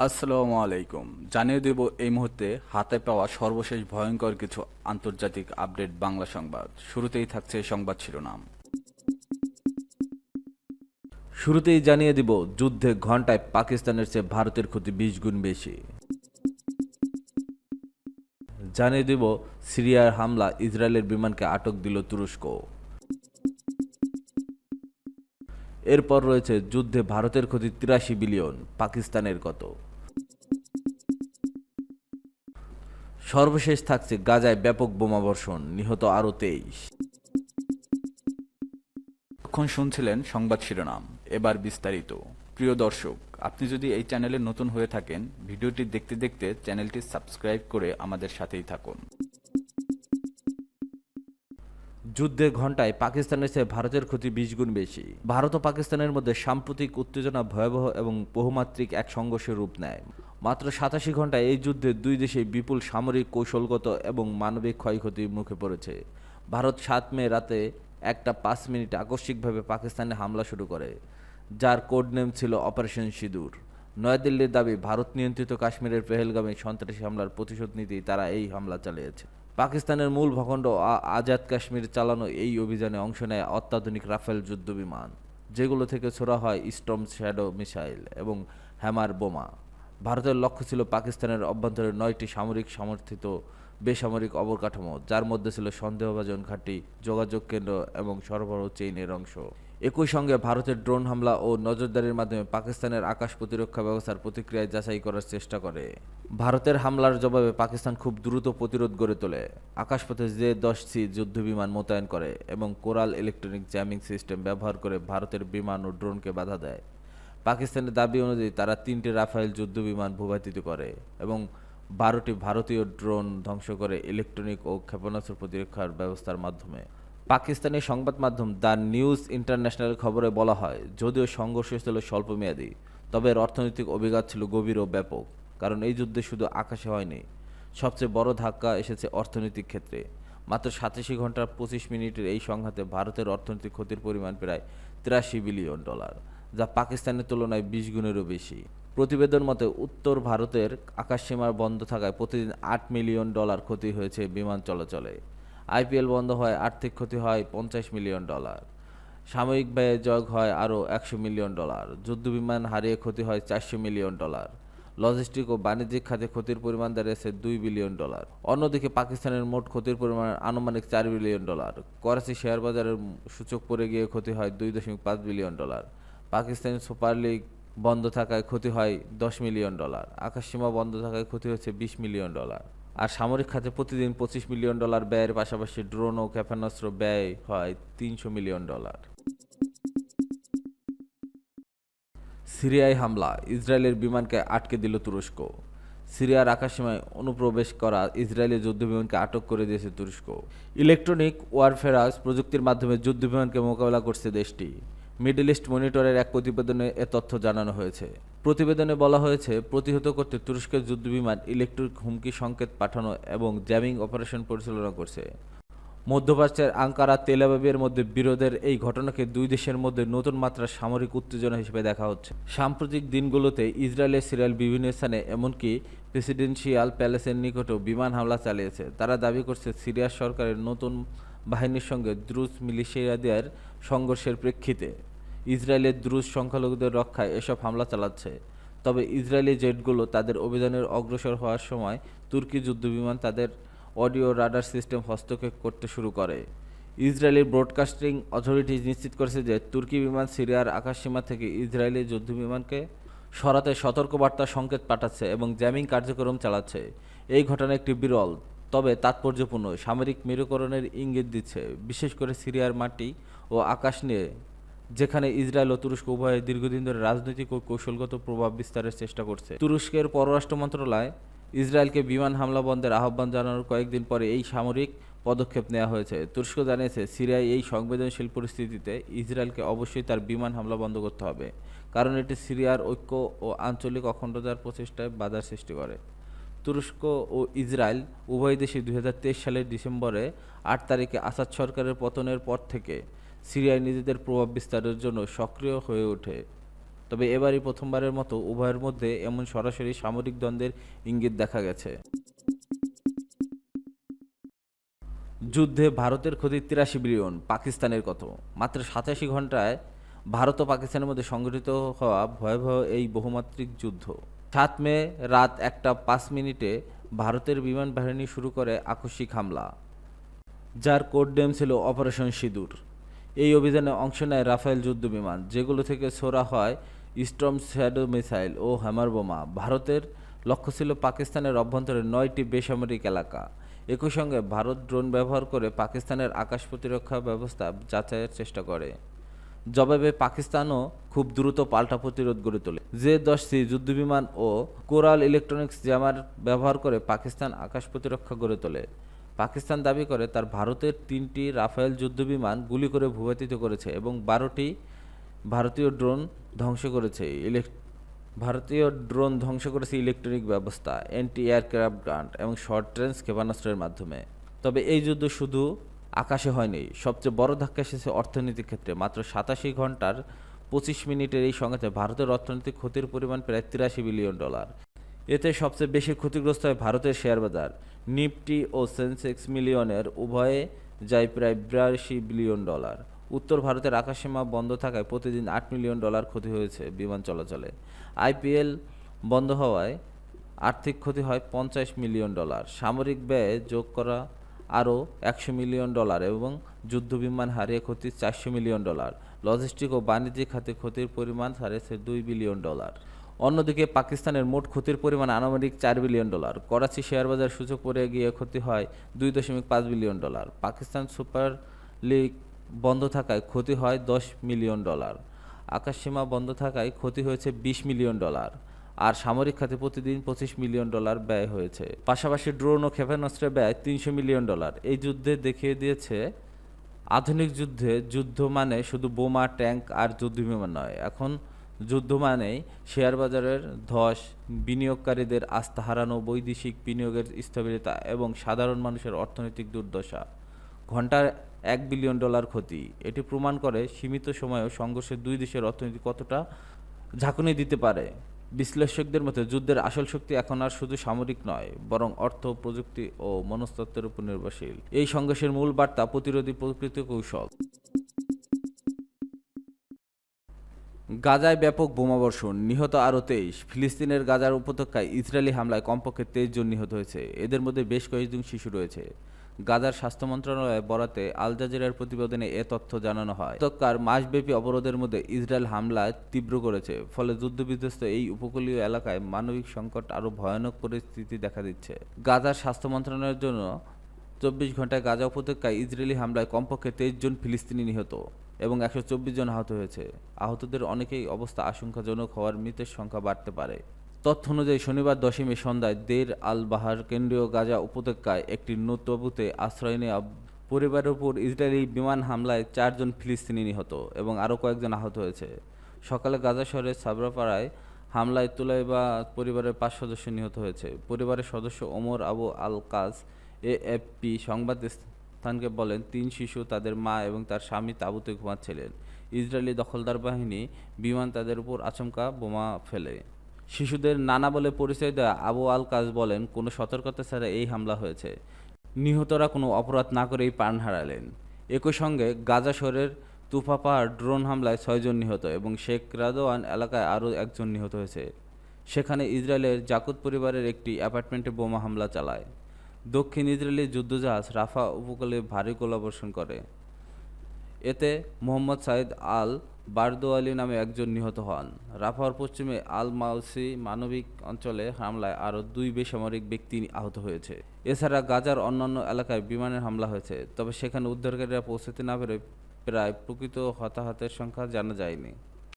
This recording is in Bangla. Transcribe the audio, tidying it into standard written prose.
আসসালামু আলাইকুম। জানিয়ে দেব এই মুহূর্তে হাতে পাওয়া সর্বশেষ ভয়ঙ্কর কিছু আন্তর্জাতিক আপডেট বাংলা সংবাদ। শুরুতেই থাকছে সংবাদ শিরোনাম। শুরুতেই জানিয়ে দিব, যুদ্ধে ঘণ্টায় পাকিস্তানের চেয়ে ভারতের ক্ষতি 20 গুণ বেশি। জানিয়ে দিব, সিরিয়ার হামলা, ইসরায়েলের বিমানকে আটক দিল তুরস্ক। এরপর রয়েছে যুদ্ধে ভারতের ক্ষতি 83 বিলিয়ন, পাকিস্তানের কত। সর্বশেষ থাকছে গাজায় ব্যাপক বোমাবর্ষণ, নিহত আরও 23। এখন শুনছিলেন সংবাদ শিরোনাম, এবার বিস্তারিত। প্রিয় দর্শক, আপনি যদি এই চ্যানেলে নতুন হয়ে থাকেন, ভিডিওটি দেখতে দেখতে চ্যানেলটি সাবস্ক্রাইব করে আমাদের সাথেই থাকুন। যুদ্ধে ঘণ্টায় পাকিস্তানের চেয়ে ভারতের ক্ষতি 20 গুণ বেশি। ভারত ও পাকিস্তানের মধ্যে সাম্প্রতিক উত্তেজনা ভয়াবহ এবং বহুমাত্রিক এক সংঘর্ষের রূপ নেয়। মাত্র 87 ঘণ্টায় এই যুদ্ধে দুই দেশেই বিপুল সামরিক, কৌশলগত এবং মানবিক ক্ষয়ক্ষতির মুখে পড়েছে। ভারত 7 মে রাতে 1:05 আকস্মিকভাবে পাকিস্তানে হামলা শুরু করে, যার কোড নেম ছিল অপারেশন সিঁদুর। নয়াদিল্লির দাবি, ভারত নিয়ন্ত্রিত কাশ্মীরের পেহেলগামে সন্ত্রাসী হামলার প্রতিশোধ নিতেই তারা এই হামলা চালিয়েছে। পাকিস্তানের মূল ভূখণ্ড আজাদ কাশ্মীর চালানো এই অভিযানে অংশ নেয় অত্যাধুনিক রাফেল যুদ্ধবিমান, যেগুলো থেকে ছোড়া হয় স্টর্ম শ্যাডো মিসাইল এবং হ্যামার বোমা। ভারতের লক্ষ্য ছিল পাকিস্তানের অভ্যন্তরে 9টি সামরিক সমর্থিত বেসামরিক অবকাঠামো, যার মধ্যে ছিল সন্দেহভাজন ঘাঁটি, যোগাযোগ কেন্দ্র এবং সরবরাহ চেইনের অংশ। একই সঙ্গে ভারতের ড্রোন হামলা ও নজরদারির মাধ্যমে পাকিস্তানের আকাশ প্রতিরক্ষা ব্যবস্থার প্রতিক্রিয়ায় যাচাই করার চেষ্টা করে। ভারতের হামলার জবাবে পাকিস্তান খুব দ্রুত প্রতিরোধ গড়ে তোলে, আকাশপথে J-10C যুদ্ধবিমান মোতায়েন করে এবং কোরাল ইলেকট্রনিক জ্যামিং সিস্টেম ব্যবহার করে ভারতের বিমান ও ড্রোনকে বাধা দেয়। পাকিস্তানের দাবি অনুযায়ী তারা 3টি রাফায়েল যুদ্ধবিমান ভূপাতিত করে এবং 12টি ভারতীয় ড্রোন ধ্বংস করে ইলেকট্রনিক ও ক্ষেপণাস্ত্র প্রতিরক্ষার ব্যবস্থার মাধ্যমে। পাকিস্তানি সংবাদ মাধ্যম দ্য নিউজ ইন্টারন্যাশনাল খবরে বলা হয়, যদিও সংঘর্ষ ছিল স্বল্পমেয়াদী, তবে এর অর্থনৈতিক অভিঘাত ছিল গভীর ও ব্যাপক। কারণ এই যুদ্ধে শুধু আকাশে হয়নি, সবচেয়ে বড় ধাক্কা এসেছে অর্থনৈতিক ক্ষেত্রে। মাত্র 87 ঘন্টার 25 মিনিটের এই সংঘাতে ভারতের অর্থনৈতিক ক্ষতির পরিমাণ প্রায় $83 বিলিয়ন, যা পাকিস্তানের তুলনায় 20 গুণেরও বেশি। প্রতিবেদন মতে, উত্তর ভারতের আকাশসীমা বন্ধ থাকায় প্রতিদিন $8 মিলিয়ন ক্ষতি হয়েছে বিমান চলাচলে। আইপিএল বন্ধ হয়, আর্থিক ক্ষতি হয় $50 মিলিয়ন। সাময়িক ব্যয়ে যোগ হয় আরও $100 মিলিয়ন। যুদ্ধবিমান হারিয়ে ক্ষতি হয় $400 মিলিয়ন। লজিস্টিক ও বাণিজ্যিক খাতে ক্ষতির পরিমাণ দাঁড়িয়েছে $2 বিলিয়ন। অন্যদিকে পাকিস্তানের মোট ক্ষতির পরিমাণ আনুমানিক $4 বিলিয়ন। করাচি শেয়ার বাজারের সূচক পড়ে গিয়ে ক্ষতি হয় $2.5 বিলিয়ন। পাকিস্তানি সুপার লিগ বন্ধ থাকায় ক্ষতি হয় $10 মিলিয়ন। আকাশসীমা বন্ধ থাকায় ক্ষতি হচ্ছে $20 মিলিয়ন। আর সামরিক খাতে প্রতিদিন $25 মিলিয়ন ব্যয়ের পাশাপাশি ড্রোন ও ক্ষেপণাস্ত্র ব্যয় হয় $300 মিলিয়ন। সিরিয়ায় হামলা, ইসরায়েলের বিমানকে আটকে দিল তুরস্ক। সিরিয়ার আকাশসীমায় অনুপ্রবেশ করা ইসরায়েলি যুদ্ধবিমানকে আটক করে দিয়েছে তুরস্ক। ইলেকট্রনিক ওয়ারফেয়ার প্রযুক্তির মাধ্যমে যুদ্ধবিমানকে মোকাবেলা করছে দেশটি। মিডল ইস্ট মনিটরের এক প্রতিবেদনে এ তথ্য জানানো হয়েছে। প্রতিবেদনে বলা হয়েছে, প্রতিহত করতে তুরস্কের যুদ্ধবিমান ইলেকট্রিক হুমকি সংকেত পাঠানো এবং জ্যামিং অপারেশন পরিচালনা করছে। মধ্যপ্রাচ্যের আঙ্কারা তেল আবিবের মধ্যে বিরোধের এই ঘটনাকে দুই দেশের মধ্যে নতুন মাত্রার সামরিক উত্তেজনা হিসেবে দেখা হচ্ছে। সাম্প্রতিক দিনগুলোতে ইসরায়েলের সিরিয়ার বিভিন্ন স্থানে, এমনকি প্রেসিডেন্সিয়াল প্যালেসের নিকটেও বিমান হামলা চালিয়েছে। তারা দাবি করছে, সিরিয়ার সরকারের নতুন বাহিনীর সঙ্গে দ্রুজ মিলিশিয়াদের সংঘর্ষের প্রেক্ষিতে ইসরায়েলের দ্রুজ সংখ্যালঘুদের রক্ষায় এসব হামলা চালাচ্ছে। তবে ইসরায়েলি জেটগুলো তাদের অভিযানের অগ্রসর হওয়ার সময় তুর্কি যুদ্ধবিমান তাদের অডিও রাডার সিস্টেম হস্তক্ষেপ করতে শুরু করে। ইসরায়েলি ব্রডকাস্টিং অথরিটি নিশ্চিত করেছে যে তুর্কি বিমান সিরিয়ার আকাশসীমা থেকে ইসরায়েলি যুদ্ধবিমানকে সরাতে সতর্কবার্তা সংকেত পাঠাচ্ছে এবং জ্যামিং কার্যক্রম চালাচ্ছে। এই ঘটনা একটি বিরল তবে তাৎপর্যপূর্ণ সামরিক মেরুকরণের ইঙ্গিত দিচ্ছে, বিশেষ করে সিরিয়ার মাটি ও আকাশ নিয়ে, যেখানে ইসরায়েল ও তুরস্ক উভয়ে দীর্ঘদিন ধরে রাজনৈতিক ও কৌশলগত প্রভাব বিস্তারের চেষ্টা করছে। তুরস্কের পররাষ্ট্র মন্ত্রণালয় ইসরায়েলকে বিমান হামলা বন্ধের আহ্বান জানানোর কয়েকদিন পরে এই সামরিক পদক্ষেপ নেওয়া হয়েছে। তুরস্ক জানিয়েছে, সিরিয়ায় এই সংবেদনশীল পরিস্থিতিতে ইসরায়েলকে অবশ্যই তার বিমান হামলা বন্ধ করতে হবে, কারণ এটি সিরিয়ার ঐক্য ও আঞ্চলিক অখণ্ডতার প্রচেষ্টায় বাধার সৃষ্টি করে। তুরস্ক ও ইসরায়েল উভয় দেশই 2023 সালের ডিসেম্বরে 8 তারিখে আসাদ সরকারের পতনের পর থেকে সিরিয়ায় নিজেদের প্রভাব বিস্তারের জন্য সক্রিয় হয়ে ওঠে। তবে এবারই প্রথমবারের মতো উভয়ের মধ্যে এমন সরাসরি সামরিক দ্বন্দ্বের ইঙ্গিত দেখা গেছে। যুদ্ধে ভারতের ক্ষতি 83 বিলিয়ন, পাকিস্তানের কত? মাত্র 87 ঘন্টায় ভারত ও পাকিস্তানের মধ্যে সংঘটিত হওয়া ভয়াবহ এই বহুমাত্রিক যুদ্ধ। 7 মে রাত 1টা 5 মিনিটে ভারতের বিমান বাহিনী শুরু করে আকস্মিক হামলা, যার কোড নেম ছিল অপারেশন সিঁদুর। এই অভিযানে অংশ নেয় রাফেল যুদ্ধ বিমান, যেগুলো থেকে ছোড়া হয় স্টর্ম শ্যাডো মিসাইল ও হ্যামার বোমা। ভারতের লক্ষ্য ছিল পাকিস্তানের অভ্যন্তরে 9টি বেসামরিক এলাকা। একই সঙ্গে ভারত ড্রোন ব্যবহার করে পাকিস্তানের আকাশ প্রতিরক্ষা ব্যবস্থা যাচাইয়ের চেষ্টা করে। জবাবে পাকিস্তানও খুব দ্রুত পাল্টা প্রতিরোধ গড়ে তোলে। জে-10সি যুদ্ধবিমান ও কোরাল ইলেকট্রনিক্স জ্যামার ব্যবহার করে পাকিস্তান আকাশ প্রতিরক্ষা গড়ে তোলে। পাকিস্তান দাবি করে তার ভারতের 3টি রাফেল যুদ্ধবিমান গুলি করে ভূপাতিত করেছে এবং 12টি ভারতীয় ড্রোন ধ্বংস করেছে। ইলেকট্রনিক ব্যবস্থা, অ্যান্টি এয়ারক্রাফট গান এবং শর্ট রেঞ্জ ক্ষেপণাস্ত্রের মাধ্যমে। তবে এই যুদ্ধ শুধু আকাশে হয়নি, সবচেয়ে বড় ধাক্কা এসেছে অর্থনৈতিক ক্ষেত্রে। মাত্র 87 ঘন্টার 25 মিনিটের এই সংঘাতে ভারতের অর্থনৈতিক ক্ষতির পরিমাণ প্রায় $83 বিলিয়ন। এতে সবচেয়ে বেশি ক্ষতিগ্রস্ত হয় ভারতের শেয়ার বাজার। নিফটি ও সেন্সেক্স মিলিয়নের উভয়ে যায় প্রায় $82 বিলিয়ন। উত্তর ভারতের আকাশসীমা বন্ধ থাকায় প্রতিদিন $8 মিলিয়ন ক্ষতি হয়েছে বিমান চলাচলে। আইপিএল বন্ধ হওয়ায় আর্থিক ক্ষতি হয় $50 মিলিয়ন। সামরিক ব্যয়ে যোগ করা আরও $100 মিলিয়ন এবং যুদ্ধবিমান হারিয়ে ক্ষতি $400 মিলিয়ন। লজিস্টিক ও বাণিজ্যিক খাতে ক্ষতির পরিমাণ হারিয়েছে $2 বিলিয়ন। অন্যদিকে পাকিস্তানের মোট ক্ষতির পরিমাণ আনুমানিক $4 বিলিয়ন। করাচি শেয়ারবাজার সূচক পড়ে গিয়ে ক্ষতি হয় $2.5 বিলিয়ন। পাকিস্তান সুপার লিগ বন্ধ থাকায় ক্ষতি হয় $10 মিলিয়ন। আকাশসীমা বন্ধ থাকায় ক্ষতি হয়েছে $20 মিলিয়ন। আর সামরিক খাতে প্রতিদিন $25 মিলিয়ন ব্যয় হয়েছে। পাশাপাশি ড্রোন ও ক্ষেপণাস্ত্রের ব্যয় $300 মিলিয়ন। এই যুদ্ধে দেখিয়ে দিয়েছে আধুনিক যুদ্ধ মানে শুধু বোমা, ট্যাঙ্ক আর যুদ্ধবিমান নয়। এখন যুদ্ধ মানেই শেয়ার বাজারের ধস, বিনিয়োগকারীদের আস্থা হারানো, বৈদেশিক বিনিয়োগের স্থবিরতা এবং সাধারণ মানুষের অর্থনৈতিক দুর্দশা। ঘন্টার $1 বিলিয়ন ক্ষতি। এটি প্রমাণ করে সীমিত সময়েও সংঘর্ষের দুই দেশের অর্থনীতি কতটা ঝাঁকুনি দিতে পারে। বিশ্লেষকদের মতে যুদ্ধের আসল শক্তি এখন আর শুধু সামরিক নয়, বরং অর্থ, প্রযুক্তি ও মনস্তত্ত্বের উপর নির্ভরশীল। এই সংঘর্ষের মূল বার্তা প্রতিরোধী প্রকৃত কৌশল। গাজায় ব্যাপক বোমাবর্ষণ, নিহত আরও 23। ফিলিস্তিনের গাজার উপত্যকায় ইসরায়েলি হামলায় কমপক্ষে 23 জন নিহত হয়েছে। এদের মধ্যে বেশ কয়েকজন শিশু রয়েছে। গাজার স্বাস্থ্য মন্ত্রণালয়ের বরাতে আল জাজিরার প্রতিবেদনে এ তথ্য জানানো হয়। উপত্যকার মাসব্যাপী অবরোধের মধ্যে ইসরায়েল হামলা তীব্র করেছে, ফলে যুদ্ধবিধ্বস্ত এই উপকূলীয় এলাকায় মানবিক সংকট আরও ভয়ানক পরিস্থিতি দেখা দিচ্ছে। গাজার স্বাস্থ্য মন্ত্রণালয়ের জন্য 24 ঘন্টায় গাজা উপত্যকায় ইসরায়েলি হামলায় কমপক্ষে 23 জন ফিলিস্তিনি নিহত এবং 124 জন আহত হয়েছে। আহতদের অনেকেই অবস্থা আশঙ্কাজনক হওয়ার মৃতের সংখ্যা বাড়তে পারে। তথ্য অনুযায়ী শনিবার 10 মে সন্ধ্যায় দের আল বাহার কেন্দ্রীয় গাজা উপত্যকায় একটি তাঁবুতে আশ্রয় নেওয়া পরিবারের উপর ইসরায়েলি বিমান হামলায় 4 জন ফিলিস্তিনি নিহত এবং আরও কয়েকজন আহত হয়েছে। সকালে গাজা শহরের সাবরাপাড়ায় হামলায় তুলাইবা পরিবারের 5 সদস্য নিহত হয়েছে। পরিবারের সদস্য ওমর আবু আল কাজ এএফপি সংবাদ স্থানকে বলেন, 3 শিশু, তাদের মা এবং তার স্বামী তাঁবুতে ঘুমাচ্ছিলেন। ইসরায়েলি দখলদার বাহিনী বিমান তাদের উপর আচমকা বোমা ফেলে। শিশুদের নানা বলে পরিচয় দেওয়া আবু আল কাজ বলেন, কোনো সতর্কতা ছাড়া এই হামলা হয়েছে। নিহতরা কোনো অপরাধ না করেই প্রাণ হারালেন। একই সঙ্গে গাজা শহরের তুফা পাহাড় ড্রোন হামলায় 6 জন নিহত এবং শেখ রাদওয়ান এলাকায় আরও 1 জন নিহত হয়েছে। সেখানে ইসরায়েলের জাকুত পরিবারের একটি অ্যাপার্টমেন্টে বোমা হামলা চালায়। দক্ষিণ ইসরায়েলি যুদ্ধজাহাজ রাফা উপকূলে ভারী গোলাবর্ষণ করে। এতে মোহাম্মদ সাইদ আল বারদোয়ালি নামে 1 জন নিহত হন। রাফার পশ্চিমে আল মাউসি মানবিক অঞ্চলে হামলায় আরও 2 বেসামরিক ব্যক্তি আহত হয়েছে। এছাড়া গাজার অন্যান্য এলাকায় বিমানের হামলা হয়েছে, তবে সেখানে উদ্ধারকারীরা পৌঁছতে না পেরে প্রায় প্রকৃত হতাহতের সংখ্যা জানা যায়নি।